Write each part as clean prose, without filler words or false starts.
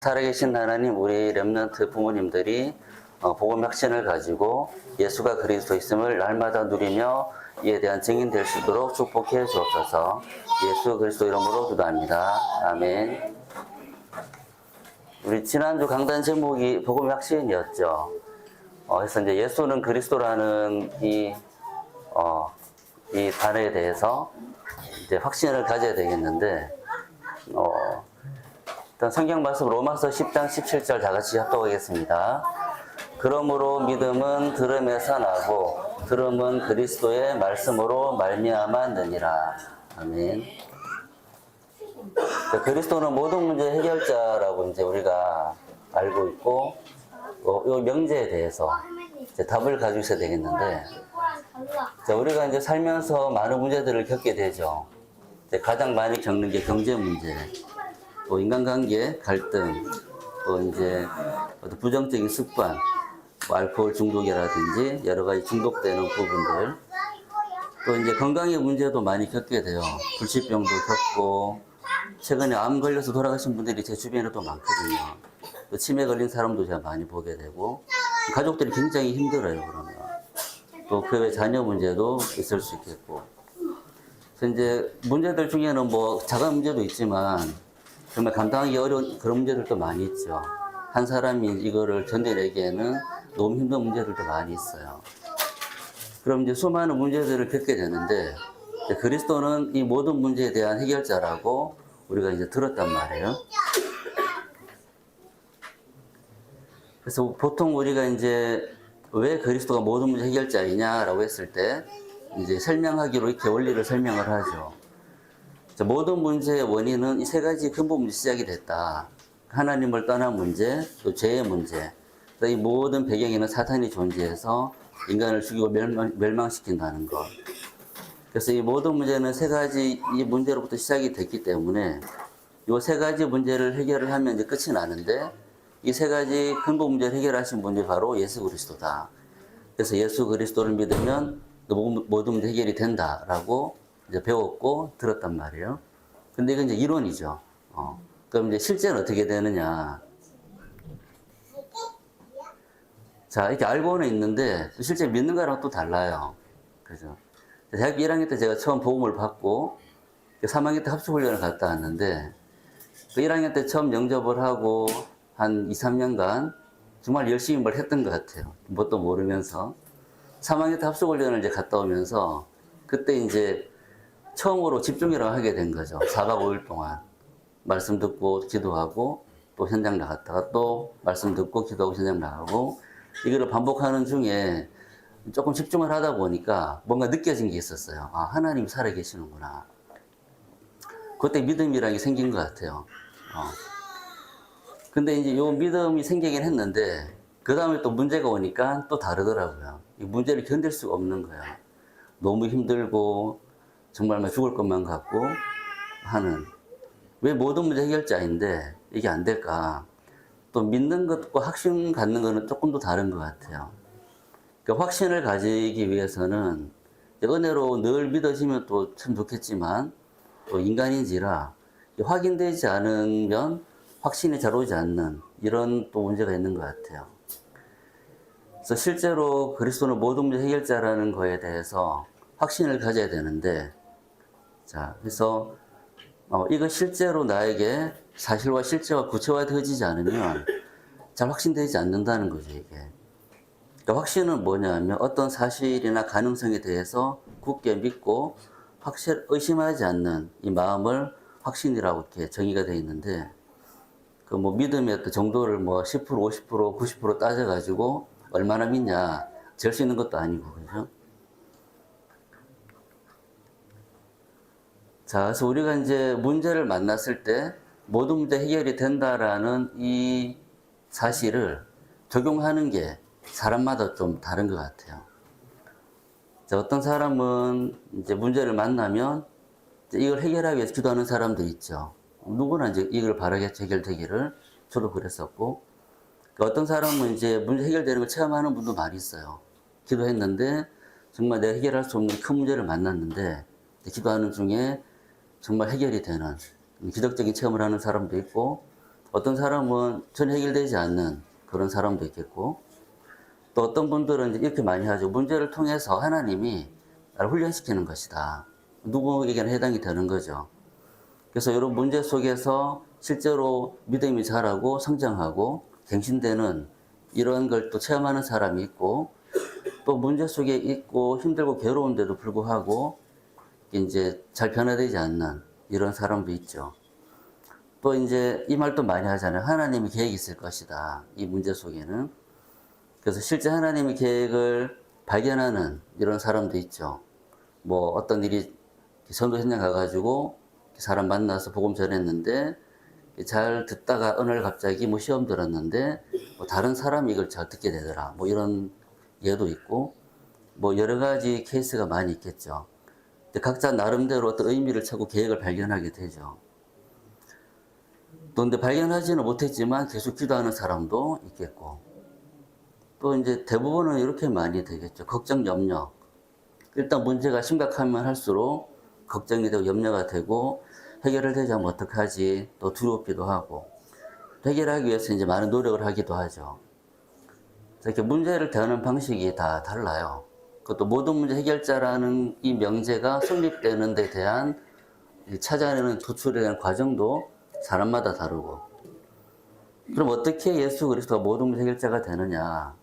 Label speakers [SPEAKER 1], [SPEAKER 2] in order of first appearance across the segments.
[SPEAKER 1] 살아계신 하나님, 우리 렘넌트 부모님들이 복음 확신을 가지고 예수가 그리스도 있음을 날마다 누리며 이에 대한 증인 될 수 있도록 축복해 주옵소서. 예수 그리스도 이름으로 기도합니다. 아멘. 우리 지난주 강단 제목이 복음 확신이었죠. 그래서 이제 예수는 그리스도라는 이 단어에 대해서 이제 확신을 가져야 되겠는데, 일단 성경 말씀 로마서 10장 17절 다 같이 합독하겠습니다. 그러므로 믿음은 들음에서 나고 들음은 그리스도의 말씀으로 말미암았느니라. 아멘. 그리스도는 모든 문제 해결자라고 이제 우리가 알고 있고, 이 명제에 대해서 이제 답을 가지고 있어야 되겠는데, 우리가 이제 살면서 많은 문제들을 겪게 되죠. 가장 많이 겪는 게 경제 문제, 또 인간관계 갈등, 또 이제 부정적인 습관, 알코올 중독이라든지 여러 가지 중독되는 부분들, 또 이제 건강의 문제도 많이 겪게 돼요. 불치병도 겪고, 최근에 암 걸려서 돌아가신 분들이 제 주변에도 많거든요. 또 치매 걸린 사람도 제가 많이 보게 되고, 가족들이 굉장히 힘들어요, 그러면. 또 그 외 자녀 문제도 있을 수 있겠고. 그래서 이제 문제들 중에는 뭐 작은 문제도 있지만, 정말 감당하기 어려운 그런 문제들도 많이 있죠. 한 사람이 이거를 견뎌내기에는 너무 힘든 문제들도 많이 있어요. 그럼 이제 수많은 문제들을 겪게 되는데, 그리스도는 이 모든 문제에 대한 해결자라고 우리가 이제 들었단 말이에요. 그래서 보통 우리가 이제 왜 그리스도가 모든 문제 해결자이냐라고 했을 때, 이제 설명하기로 이렇게 원리를 설명을 하죠. 모든 문제의 원인은 이 세 가지 근본 문제 시작이 됐다. 하나님을 떠난 문제, 또 죄의 문제, 또 이 모든 배경에는 사탄이 존재해서 인간을 죽이고 멸망시킨다는 것. 그래서 이 모든 문제는 세 가지 이 문제로부터 시작이 됐기 때문에 이 세 가지 문제를 해결을 하면 이제 끝이 나는데, 이 세 가지 근본 문제를 해결하신 분이 바로 예수 그리스도다. 그래서 예수 그리스도를 믿으면 모든 문제 해결이 된다라고 이제 배웠고 들었단 말이에요. 근데 이건 이제 이론이죠. 그럼 이제 실제는 어떻게 되느냐. 자, 이렇게 알고는 있는데 실제 믿는 거랑 또 달라요. 그죠? 대학교 1학년 때 제가 처음 복음을 받고 3학년 때 합숙훈련을 갔다 왔는데, 그 1학년 때 처음 영접을 하고 한 2, 3년간 정말 열심히 뭘 했던 것 같아요. 뭣도 모르면서. 3학년 때 합숙훈련을 이제 갔다 오면서 그때 이제 처음으로 집중이라고 하게 된 거죠. 4박 5일 동안. 말씀 듣고 기도하고 또 현장 나갔다가 또 말씀 듣고 기도하고 현장 나가고, 이거를 반복하는 중에 조금 집중을 하다 보니까 뭔가 느껴진 게 있었어요. 아, 하나님이 살아계시는구나. 그때 믿음이라는 게 생긴 것 같아요. 근데 이제 요 믿음이 생기긴 했는데, 그 다음에 또 문제가 오니까 또 다르더라고요. 이 문제를 견딜 수가 없는 거예요. 너무 힘들고, 정말 막 죽을 것만 같고 하는. 왜 모든 문제 해결자인데 이게 안 될까? 또 믿는 것과 확신 갖는 거는 조금 더 다른 것 같아요. 그러니까 확신을 가지기 위해서는 은혜로 늘 믿어지면 또 참 좋겠지만, 또 인간인지라 확인되지 않으면 확신이 잘 오지 않는 이런 또 문제가 있는 것 같아요. 그래서 실제로 그리스도는 모든 문제 해결자라는 거에 대해서 확신을 가져야 되는데, 자, 그래서 이거 실제로 나에게 사실과 실제와 구체화되어지지 않으면 잘 확신되지 않는다는 거죠, 이게. 그러니까 확신은 뭐냐면 어떤 사실이나 가능성에 대해서 굳게 믿고 의심하지 않는 이 마음을 확신이라고 이렇게 정의가 되어 있는데, 그 뭐 믿음의 어떤 정도를 뭐 10%, 50%, 90% 따져가지고 얼마나 믿냐 잴 수 있는 것도 아니고, 그죠? 자, 그래서 우리가 이제 문제를 만났을 때 모든 문제 해결이 된다라는 이 사실을 적용하는 게 사람마다 좀 다른 것 같아요. 자, 어떤 사람은 이제 문제를 만나면 이제 이걸 해결하기 위해서 기도하는 사람도 있죠. 누구나 이제 이걸 바라겠죠, 해결되기를. 저도 그랬었고. 어떤 사람은 이제 문제 해결되는 걸 체험하는 분도 많이 있어요. 기도했는데 정말 내가 해결할 수 없는 큰 문제를 만났는데 기도하는 중에 정말 해결이 되는 기적적인 체험을 하는 사람도 있고, 어떤 사람은 전혀 해결되지 않는 그런 사람도 있겠고, 또 어떤 분들은 이제 이렇게 많이 하죠. 문제를 통해서 하나님이 나를 훈련시키는 것이다. 누구에게나 해당이 되는 거죠. 그래서 이런 문제 속에서 실제로 믿음이 자라고 성장하고 갱신되는 이런 걸 또 체험하는 사람이 있고, 또 문제 속에 있고 힘들고 괴로운데도 불구하고 이제 잘 변화되지 않는 이런 사람도 있죠. 또 이제 이 말도 많이 하잖아요. 하나님의 계획이 있을 것이다. 이 문제 속에는. 그래서 실제 하나님의 계획을 발견하는 이런 사람도 있죠. 뭐 어떤 일이 전도 현장 가가지고 사람 만나서 복음 전했는데 잘 듣다가 어느 날 갑자기 뭐 시험 들었는데 뭐 다른 사람이 이걸 잘 듣게 되더라. 뭐 이런 예도 있고 뭐 여러 가지 케이스가 많이 있겠죠. 각자 나름대로 어떤 의미를 찾고 계획을 발견하게 되죠. 또 근데 발견하지는 못했지만 계속 기도하는 사람도 있겠고, 또 이제 대부분은 이렇게 많이 되겠죠. 걱정, 염려. 일단 문제가 심각하면 할수록 걱정이 되고 염려가 되고, 해결을 되지 않으면 어떡하지? 또 두렵기도 하고, 해결하기 위해서 이제 많은 노력을 하기도 하죠. 이렇게 문제를 대하는 방식이 다 달라요. 그것도 모든 문제 해결자라는 이 명제가 성립되는 데 대한 찾아내는 도출에 대한 과정도 사람마다 다르고. 그럼 어떻게 예수 그리스도가 모든 문제 해결자가 되느냐?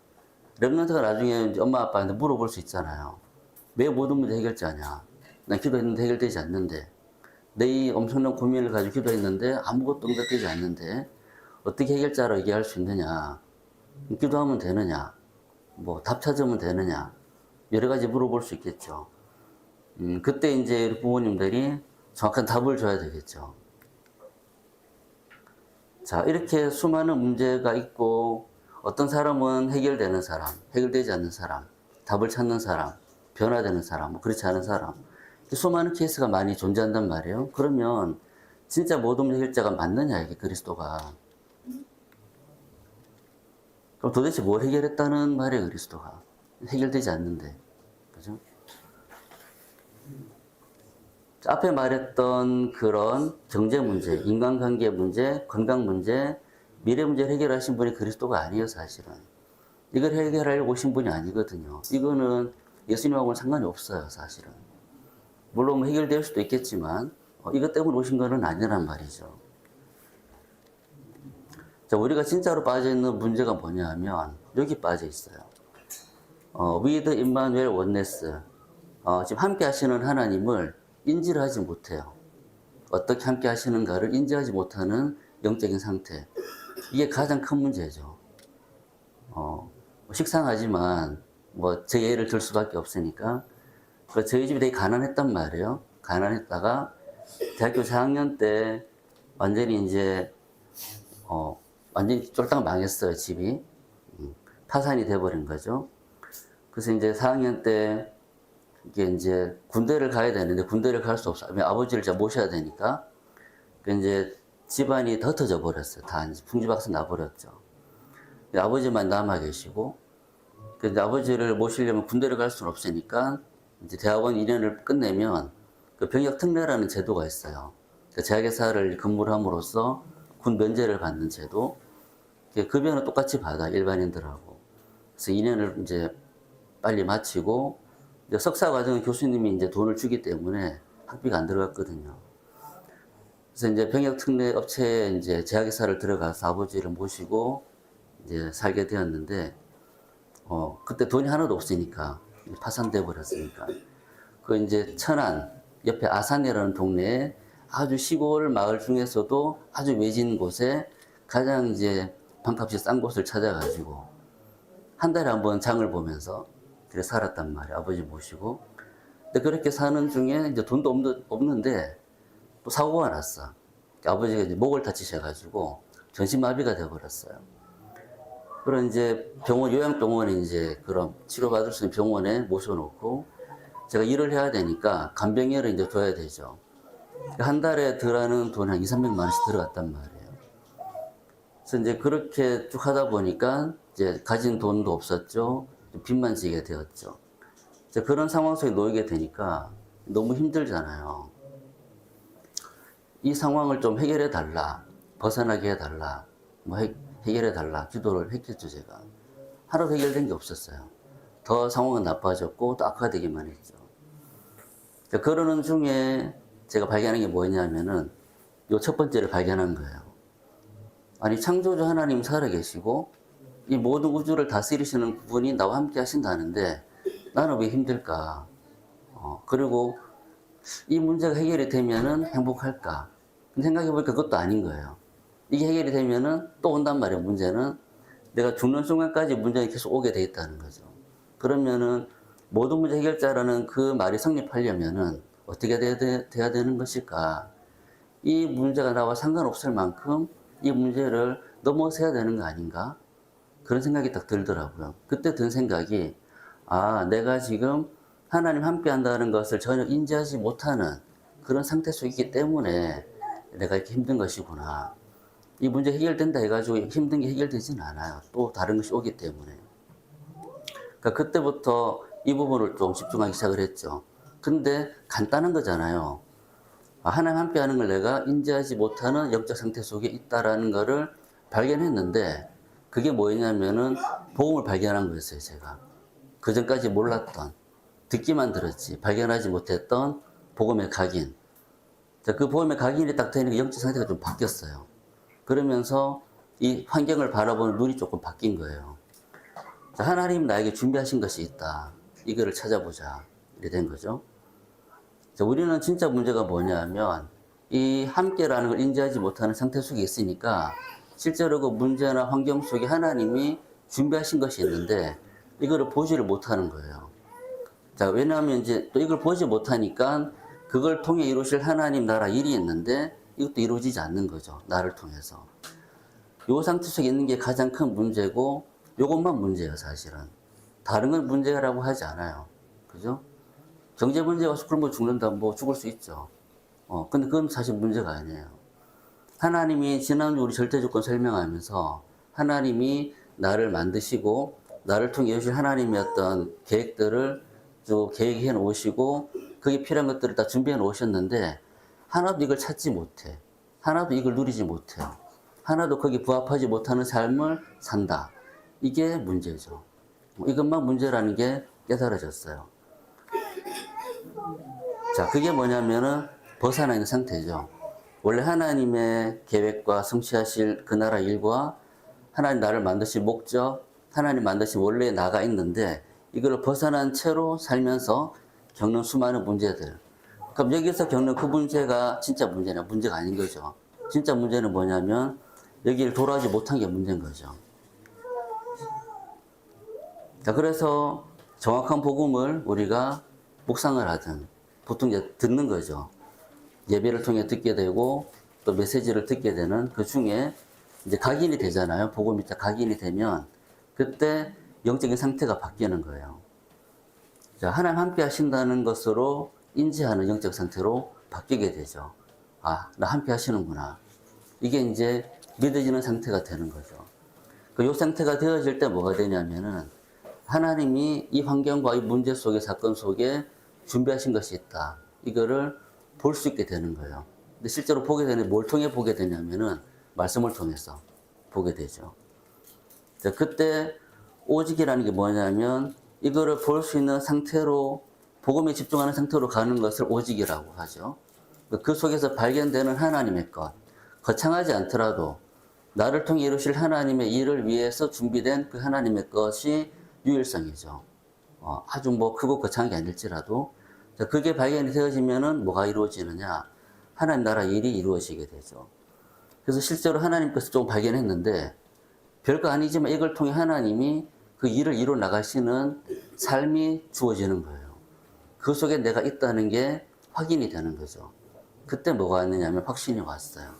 [SPEAKER 1] 렘넌트가 나중에 이제 엄마 아빠한테 물어볼 수 있잖아요. 왜 모든 문제 해결자냐? 난 기도했는데 해결되지 않는데, 내 이 엄청난 고민을 가지고 기도했는데 아무것도 응답되지 않는데 어떻게 해결자로 얘기할 수 있느냐? 기도하면 되느냐? 뭐 답 찾으면 되느냐? 여러 가지 물어볼 수 있겠죠. 그때 이제 부모님들이 정확한 답을 줘야 되겠죠. 자, 이렇게 수많은 문제가 있고, 어떤 사람은 해결되는 사람, 해결되지 않는 사람, 답을 찾는 사람, 변화되는 사람, 뭐 그렇지 않은 사람. 수많은 케이스가 많이 존재한단 말이에요. 그러면 진짜 모든 문제 해결자가 맞느냐, 이게 그리스도가. 그럼 도대체 뭘 해결했다는 말이에요, 그리스도가. 해결되지 않는데. 그죠? 앞에 말했던 그런 경제 문제, 인간관계 문제, 건강 문제, 미래 문제를 해결하신 분이 그리스도가 아니에요, 사실은. 이걸 해결하려고 오신 분이 아니거든요. 이거는 예수님하고는 상관이 없어요, 사실은. 물론 해결될 수도 있겠지만, 이것 때문에 오신 거는 아니란 말이죠. 자, 우리가 진짜로 빠져있는 문제가 뭐냐 하면, 여기 빠져 있어요. with Emmanuel oneness. 지금 함께 하시는 하나님을 인지를 하지 못해요. 어떻게 함께 하시는가를 인지하지 못하는 영적인 상태. 이게 가장 큰 문제죠. 식상하지만, 뭐, 제 예를 들 수밖에 없으니까. 저희 집이 되게 가난했단 말이에요. 가난했다가, 대학교 4학년 때, 완전히 이제, 완전히 쫄딱 망했어요, 집이. 파산이 돼버린 거죠. 그래서 이제 4학년 때, 이게 이제 군대를 가야 되는데 군대를 갈 수 없어요. 아버지를 제가 모셔야 되니까. 그 이제 집안이 다 흩어져 버렸어요. 다 이제 풍지박산 나버렸죠. 아버지만 남아 계시고, 근데 아버지를 모시려면 군대를 갈 수는 없으니까 이제 대학원 2년을 끝내면 그 병역 특례라는 제도가 있어요. 그 재학예사를 근무를 함으로써 군 면제를 받는 제도. 급여는 똑같이 받아, 일반인들하고. 그래서 2년을 이제 빨리 마치고, 이제 석사 과정은 교수님이 이제 돈을 주기 때문에 학비가 안 들어갔거든요. 그래서 이제 병역 특례 업체에 이제 재학예사를 들어가서 아버지를 모시고 이제 살게 되었는데, 그때 돈이 하나도 없으니까, 파산돼 버렸으니까. 그 이제 천안, 옆에 아산이라는 동네에 아주 시골 마을 중에서도 아주 외진 곳에 가장 이제 방값이 싼 곳을 찾아가지고 한 달에 한 번 장을 보면서 그래 살았단 말이에요. 아버지 모시고. 근데 그렇게 사는 중에 이제 돈도 없는데 또 사고가 났어. 아버지가 이제 목을 다치셔가지고 전신마비가 돼버렸어요. 그런 이제 병원, 요양병원에 이제 그런 치료받을 수 있는 병원에 모셔놓고 제가 일을 해야 되니까 간병인을 이제 줘야 되죠. 한 달에 들어가는 돈이 한 2, 300만 원씩 들어갔단 말이에요. 그래서 이제 그렇게 쭉 하다 보니까 이제 가진 돈도 없었죠. 빚만 지게 되었죠. 이제 그런 상황 속에 놓이게 되니까 너무 힘들잖아요. 이 상황을 좀 해결해 달라. 벗어나게 해달라, 뭐 해결해달라 기도를 했겠죠. 제가 하나도 해결된 게 없었어요. 더 상황은 나빠졌고 또 악화되기만 했죠. 그러는 중에 제가 발견한 게 뭐냐면은 요 첫 번째를 발견한 거예요. 아니, 창조주 하나님 살아계시고 이 모든 우주를 다스리시는 분이 나와 함께 하신다는데 나는 왜 힘들까? 그리고 이 문제가 해결이 되면은 행복할까? 생각해보니까 그것도 아닌 거예요. 이게 해결이 되면은 또 온단 말이에요. 문제는 내가 죽는 순간까지 문제가 계속 오게 돼 있다는 거죠. 그러면은 모든 문제 해결자라는 그 말이 성립하려면은 어떻게 돼야 되는 것일까? 이 문제가 나와 상관없을 만큼 이 문제를 넘어서야 되는 거 아닌가? 그런 생각이 딱 들더라고요. 그때 든 생각이, 아, 내가 지금 하나님 함께 한다는 것을 전혀 인지하지 못하는 그런 상태 속이기 때문에 내가 이렇게 힘든 것이구나. 이 문제 해결된다 해가지고 힘든 게 해결되지는 않아요. 또 다른 것이 오기 때문에. 그러니까 그때부터 이 부분을 좀 집중하기 시작을 했죠. 근데 간단한 거잖아요. 하나님 함께 하는 걸 내가 인지하지 못하는 영적 상태 속에 있다라는 거를 발견했는데, 그게 뭐였냐면은 복음을 발견한 거였어요. 제가 그 전까지 몰랐던, 듣기만 들었지 발견하지 못했던 복음의 각인. 그 복음의 각인이 딱 되니까 영적 상태가 좀 바뀌었어요. 그러면서 이 환경을 바라보는 눈이 조금 바뀐 거예요. 하나님 나에게 준비하신 것이 있다, 이거를 찾아보자, 이렇게 된 거죠. 우리는 진짜 문제가 뭐냐면 이 함께라는 걸 인지하지 못하는 상태 속에 있으니까 실제로 그 문제나 환경 속에 하나님이 준비하신 것이 있는데 이거를 보지를 못하는 거예요. 자, 왜냐하면 이제 또 이걸 보지 못하니까 그걸 통해 이루실 하나님 나라 일이 있는데 이것도 이루어지지 않는 거죠. 나를 통해서. 요 상태 속에 있는 게 가장 큰 문제고, 요것만 문제예요, 사실은. 다른 건 문제라고 하지 않아요. 그죠? 경제 문제가 굶어 죽는다, 뭐 죽을 수 있죠. 근데 그건 사실 문제가 아니에요. 하나님이 지난주 우리 절대조건 설명하면서 하나님이 나를 만드시고 나를 통해 이루실 하나님의 어떤 계획들을 쭉 계획해 놓으시고 그게 필요한 것들을 다 준비해 놓으셨는데 하나도 이걸 찾지 못해. 하나도 이걸 누리지 못해요. 하나도 거기에 부합하지 못하는 삶을 산다. 이게 문제죠. 이것만 문제라는 게 깨달아졌어요. 자, 그게 뭐냐면은 벗어나 있는 상태죠. 원래 하나님의 계획과 성취하실 그 나라 일과 하나님 나를 만드신 목적, 하나님 만드신 원래의 나가 있는데 이걸 벗어난 채로 살면서 겪는 수많은 문제들. 그럼 여기서 겪는 그 문제가 진짜 문제냐? 문제가 아닌 거죠. 진짜 문제는 뭐냐면 여기를 돌아오지 못한 게 문제인 거죠. 자, 그래서 정확한 복음을 우리가 묵상을 하든 보통 이제 듣는 거죠. 예배를 통해 듣게 되고 또 메시지를 듣게 되는 그 중에 이제 각인이 되잖아요. 복음이 각인이 되면 그때 영적인 상태가 바뀌는 거예요. 자, 하나님 함께 하신다는 것으로 인지하는 영적 상태로 바뀌게 되죠. 아, 나 함께 하시는구나. 이게 이제 믿어지는 상태가 되는 거죠. 이 상태가 되어질 때 뭐가 되냐면은 하나님이 이 환경과 이 문제 속에, 사건 속에 준비하신 것이 있다. 이거를 볼 수 있게 되는 거예요. 근데 실제로 보게 되는, 뭘 통해 보게 되냐면은 말씀을 통해서 보게 되죠. 자, 그때 오직이라는 게 뭐냐면 이거를 볼 수 있는 상태로, 복음에 집중하는 상태로 가는 것을 오직이라고 하죠. 그 속에서 발견되는 하나님의 것, 거창하지 않더라도 나를 통해 이루실 하나님의 일을 위해서 준비된 그 하나님의 것이 유일성이죠. 아주 뭐 크고 거창한 게 아닐지라도 그게 발견이 되어지면은 뭐가 이루어지느냐? 하나님 나라 일이 이루어지게 되죠. 그래서 실제로 하나님께서 좀 발견했는데 별거 아니지만 이걸 통해 하나님이 그 일을 이루어 나가시는 삶이 주어지는 거예요. 그 속에 내가 있다는 게 확인이 되는 거죠. 그때 뭐가 왔느냐면 확신이 왔어요.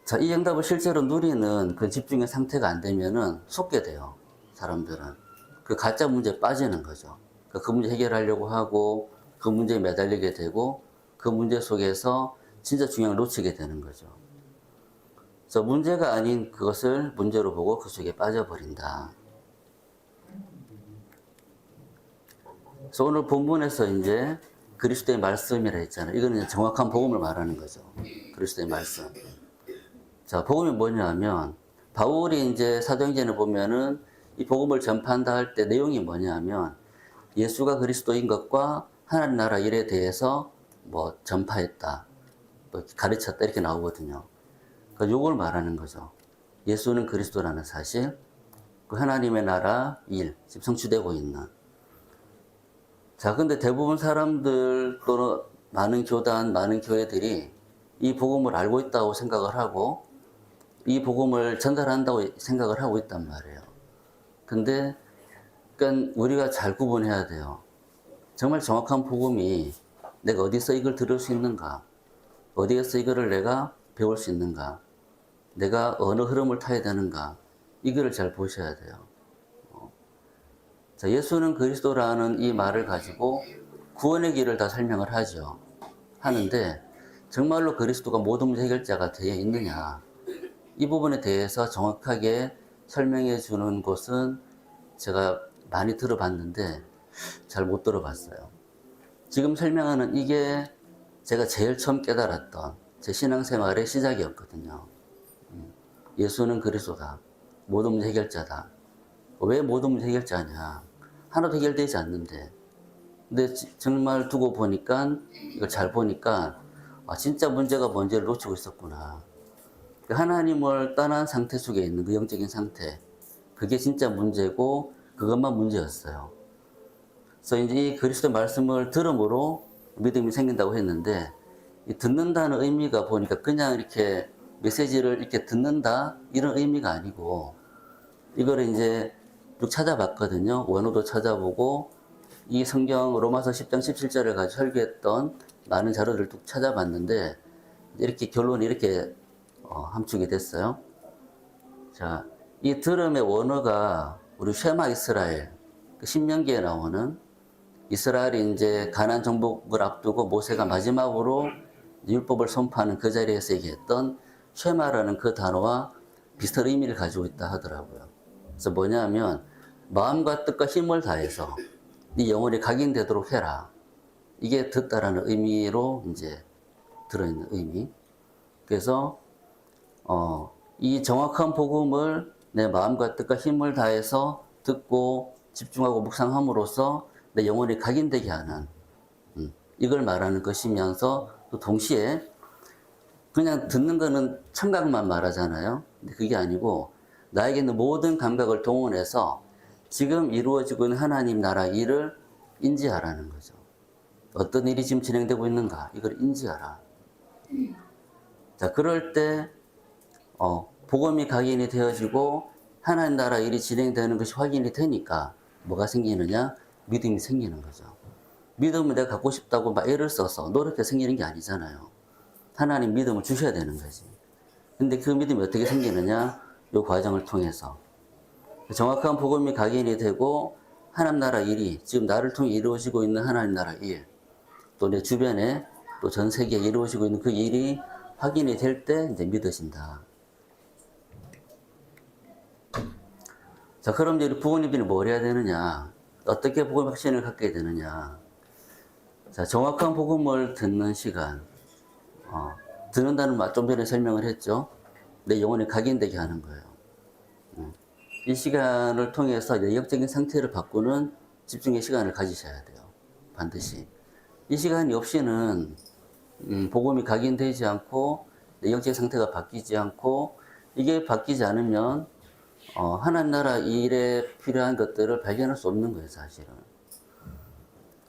[SPEAKER 1] 자, 이 응답을 실제로 누리는 그 집중의 상태가 안 되면은 속게 돼요. 사람들은. 그 가짜 문제에 빠지는 거죠. 그 문제 해결하려고 하고 그 문제에 매달리게 되고 그 문제 속에서 진짜 중요한 걸 놓치게 되는 거죠. 그래서 문제가 아닌 그것을 문제로 보고 그 속에 빠져버린다. 그래서 오늘 본문에서 이제 그리스도의 말씀이라 했잖아요. 이거는 정확한 복음을 말하는 거죠. 그리스도의 말씀. 자, 복음이 뭐냐면 바울이 이제 사도행전을 보면은 이 복음을 전파한다 할 때 내용이 뭐냐면 예수가 그리스도인 것과 하나님 나라 일에 대해서 뭐 전파했다, 뭐 가르쳤다 이렇게 나오거든요. 그러니까 요걸 말하는 거죠. 예수는 그리스도라는 사실, 그 하나님의 나라 일, 지금 성취되고 있는. 자, 근데 대부분 사람들 또는 많은 교단, 많은 교회들이 이 복음을 알고 있다고 생각을 하고 이 복음을 전달한다고 생각을 하고 있단 말이에요. 근데 그러니까 우리가 잘 구분해야 돼요. 정말 정확한 복음이 내가 어디서 이걸 들을 수 있는가? 어디에서 이거를 내가 배울 수 있는가? 내가 어느 흐름을 타야 되는가? 이거를 잘 보셔야 돼요. 자, 예수는 그리스도라는 이 말을 가지고 구원의 길을 다 설명을 하죠. 하는데 정말로 그리스도가 모든 문제 해결자가 되어 있느냐? 이 부분에 대해서 정확하게 설명해 주는 곳은 제가 많이 들어봤는데 잘 못 들어봤어요. 지금 설명하는 이게 제가 제일 처음 깨달았던 제 신앙생활의 시작이었거든요. 예수는 그리스도다. 모든 문제 해결자다. 왜 모든 문제 해결자냐? 하나도 해결되지 않는데. 근데 정말 두고 보니까, 이걸 잘 보니까, 아, 진짜 문제가 뭔지를 놓치고 있었구나. 하나님을 떠난 상태 속에 있는 그 영적인 상태. 그게 진짜 문제고, 그것만 문제였어요. 그래서 이제 이 그리스도 말씀을 들음으로 믿음이 생긴다고 했는데, 이 듣는다는 의미가 보니까 그냥 이렇게 메시지를 이렇게 듣는다? 이런 의미가 아니고, 이거를 이제 쭉 찾아봤거든요. 원어도 찾아보고, 이 성경 로마서 10장 17절을 가지고 설교했던 많은 자료들을 쭉 찾아봤는데, 이렇게 결론이 이렇게 함축이 됐어요. 자, 이 들음의 원어가 우리 쉐마 이스라엘, 그 신명기에 나오는 이스라엘이 이제 가나안 정복을 앞두고 모세가 마지막으로 율법을 선포하는 그 자리에서 얘기했던 쉐마라는 그 단어와 비슷한 의미를 가지고 있다 하더라고요. 그래서 뭐냐면 마음과 뜻과 힘을 다해서 네 영혼이 각인되도록 해라. 이게 듣다라는 의미로 이제 들어있는 의미. 그래서 이 정확한 복음을 내 마음과 뜻과 힘을 다해서 듣고 집중하고 묵상함으로써 내 영혼이 각인되게 하는 이걸 말하는 것이면서 또 동시에 그냥 듣는 거는 청각만 말하잖아요. 근데 그게 아니고 나에게 있는 모든 감각을 동원해서 지금 이루어지고 있는 하나님 나라 일을 인지하라는 거죠. 어떤 일이 지금 진행되고 있는가 이걸 인지하라. 자, 그럴 때 복음이 각인이 되어지고 하나님 나라 일이 진행되는 것이 확인이 되니까 뭐가 생기느냐? 믿음이 생기는 거죠. 믿음을 내가 갖고 싶다고 막 애를 써서 노력해 생기는 게 아니잖아요. 하나님 믿음을 주셔야 되는 거지. 근데 그 믿음이 어떻게 생기느냐? 이 과정을 통해서. 정확한 복음이 각인이 되고 하나님 나라 일이 지금 나를 통해 이루어지고 있는 하나님 나라 일, 또 내 주변에 또 전 세계에 이루어지고 있는 그 일이 확인이 될 때 이제 믿어진다. 자, 그럼 이제 우리 부모님들이 뭘 해야 되느냐? 어떻게 복음 확신을 갖게 되느냐? 자, 정확한 복음을 듣는 시간. 듣는다는 말 좀 전에 설명을 했죠. 내 영혼이 각인되게 하는 거예요. 이 시간을 통해서 내역적인 상태를 바꾸는 집중의 시간을 가지셔야 돼요. 반드시. 이 시간이 없이는 복음이 각인되지 않고 내역적인 상태가 바뀌지 않고 이게 바뀌지 않으면 하나님 나라 일에 필요한 것들을 발견할 수 없는 거예요, 사실은.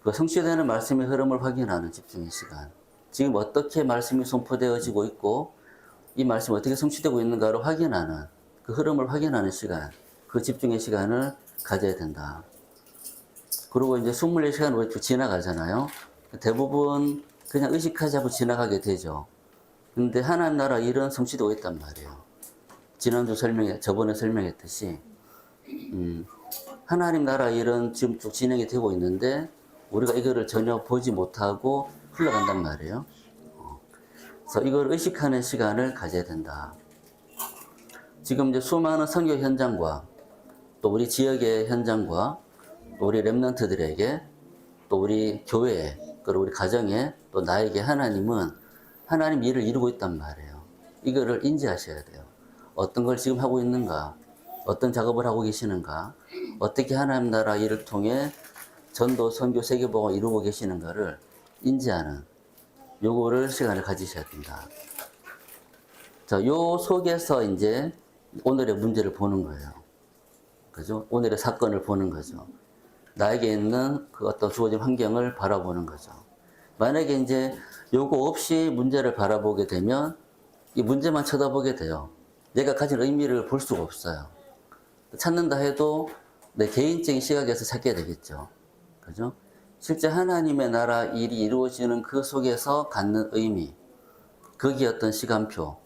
[SPEAKER 1] 그 성취되는 말씀의 흐름을 확인하는 집중의 시간. 지금 어떻게 말씀이 선포되어지고 있고 이 말씀이 어떻게 성취되고 있는가를 확인하는 그 흐름을 확인하는 시간, 그 집중의 시간을 가져야 된다. 그리고 이제 24시간 우리 지나가잖아요. 대부분 그냥 의식하지 않고 지나가게 되죠. 근데 하나님 나라 일은 성취되고 있단 말이에요. 저번에 설명했듯이 하나님 나라 일은 지금 쭉 진행이 되고 있는데 우리가 이거를 전혀 보지 못하고 흘러간단 말이에요. 그래서 이걸 의식하는 시간을 가져야 된다. 지금 이제 수많은 선교 현장과 또 우리 지역의 현장과 또 우리 렘넌트들에게 또 우리 교회에 그리고 우리 가정에 또 나에게 하나님은 하나님 일을 이루고 있단 말이에요. 이거를 인지하셔야 돼요. 어떤 걸 지금 하고 있는가, 어떤 작업을 하고 계시는가, 어떻게 하나님 나라 일을 통해 전도, 선교, 세계복음을 이루고 계시는가를 인지하는 요거를 시간을 가지셔야 된다. 자, 요 속에서 이제 오늘의 문제를 보는 거예요. 그죠? 오늘의 사건을 보는 거죠. 나에게 있는 그 어떤 주어진 환경을 바라보는 거죠. 만약에 이제 요거 없이 문제를 바라보게 되면 이 문제만 쳐다보게 돼요. 내가 가진 의미를 볼 수가 없어요. 찾는다 해도 내 개인적인 시각에서 찾게 되겠죠. 그죠? 실제 하나님의 나라 일이 이루어지는 그 속에서 갖는 의미, 거기에 어떤 시간표,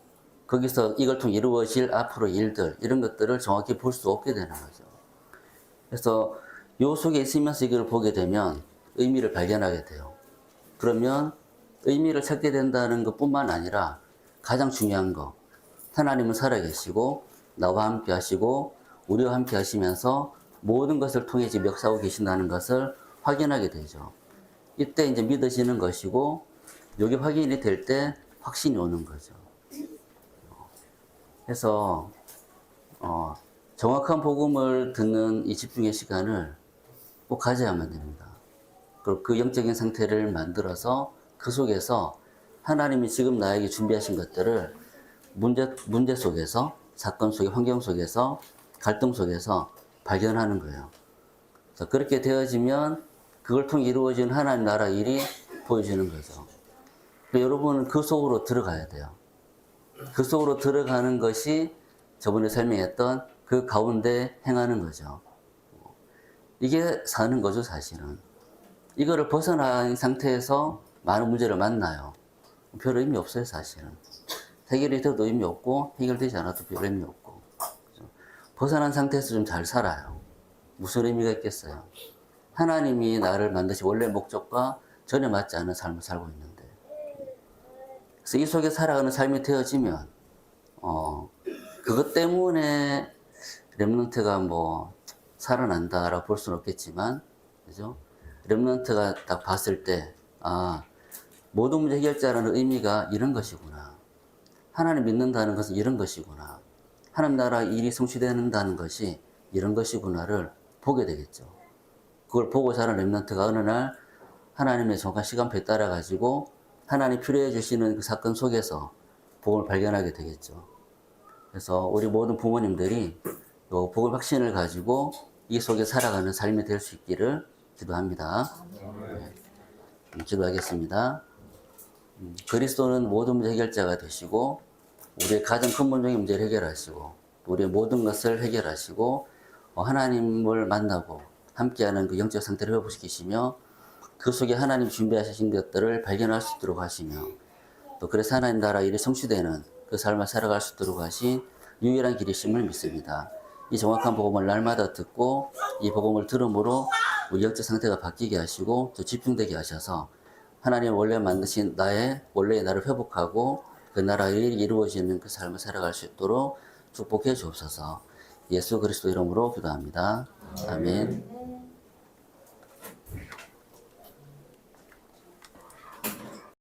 [SPEAKER 1] 거기서 이걸 통해 이루어질 앞으로 일들, 이런 것들을 정확히 볼 수 없게 되는 거죠. 그래서 요 속에 있으면서 이걸 보게 되면 의미를 발견하게 돼요. 그러면 의미를 찾게 된다는 것 뿐만 아니라 가장 중요한 거, 하나님은 살아계시고 나와 함께 하시고 우리와 함께 하시면서 모든 것을 통해 지금 역사하고 계신다는 것을 확인하게 되죠. 이때 이제 믿어지는 것이고 여기 확인이 될 때 확신이 오는 거죠. 그래서 정확한 복음을 듣는 이 집중의 시간을 꼭 가져야만 됩니다. 그리고 그 영적인 상태를 만들어서 그 속에서 하나님이 지금 나에게 준비하신 것들을 문제 속에서, 사건 속의 환경 속에서, 갈등 속에서 발견하는 거예요. 그래서 그렇게 되어지면 그걸 통해 이루어진 하나님 나라 일이 보여지는 거죠. 여러분은 그 속으로 들어가야 돼요. 그 속으로 들어가는 것이 저번에 설명했던 그 가운데 행하는 거죠. 이게 사는 거죠, 사실은. 이거를 벗어난 상태에서 많은 문제를 만나요. 별 의미 없어요, 사실은. 해결이 돼도 의미 없고, 해결되지 않아도 별 의미 없고. 그렇죠? 벗어난 상태에서 좀 잘 살아요. 무슨 의미가 있겠어요? 하나님이 나를 만드신 원래 목적과 전혀 맞지 않은 삶을 살고 있는데. 그래서 이 속에 살아가는 삶이 되어지면, 그것 때문에 렘넌트가 뭐, 살아난다라고 볼 수는 없겠지만, 그죠? 렘넌트가 딱 봤을 때, 모든 문제 해결자라는 의미가 이런 것이구나. 하나님 믿는다는 것은 이런 것이구나. 하나님 나라 일이 성취된다는 것이 이런 것이구나를 보게 되겠죠. 그걸 보고 자란 렘넌트가 어느 날 하나님의 정확한 시간표에 따라 가지고 하나님 필요해 주시는 그 사건 속에서 복음을 발견하게 되겠죠. 그래서 우리 모든 부모님들이 요 복음 확신을 가지고 이 속에 살아가는 삶이 될 수 있기를 기도합니다. 네. 기도하겠습니다. 그리스도는 모든 문제 해결자가 되시고 우리의 가장 근본적인 문제를 해결하시고 우리의 모든 것을 해결하시고 하나님을 만나고 함께하는 그 영적 상태를 회복시키시며 그 속에 하나님 준비하신 것들을 발견할 수 있도록 하시며 또 그래서 하나님 나라 일이 성취되는 그 삶을 살아갈 수 있도록 하신 유일한 길이심을 믿습니다. 이 정확한 복음을 날마다 듣고 이 복음을 들음으로 우리 영적 상태가 바뀌게 하시고 또 집중되게 하셔서 하나님 원래 만드신 원래의 나를 회복하고 그 나라의 일이 이루어지는 그 삶을 살아갈 수 있도록 축복해 주옵소서. 예수 그리스도 이름으로 기도합니다. 아멘.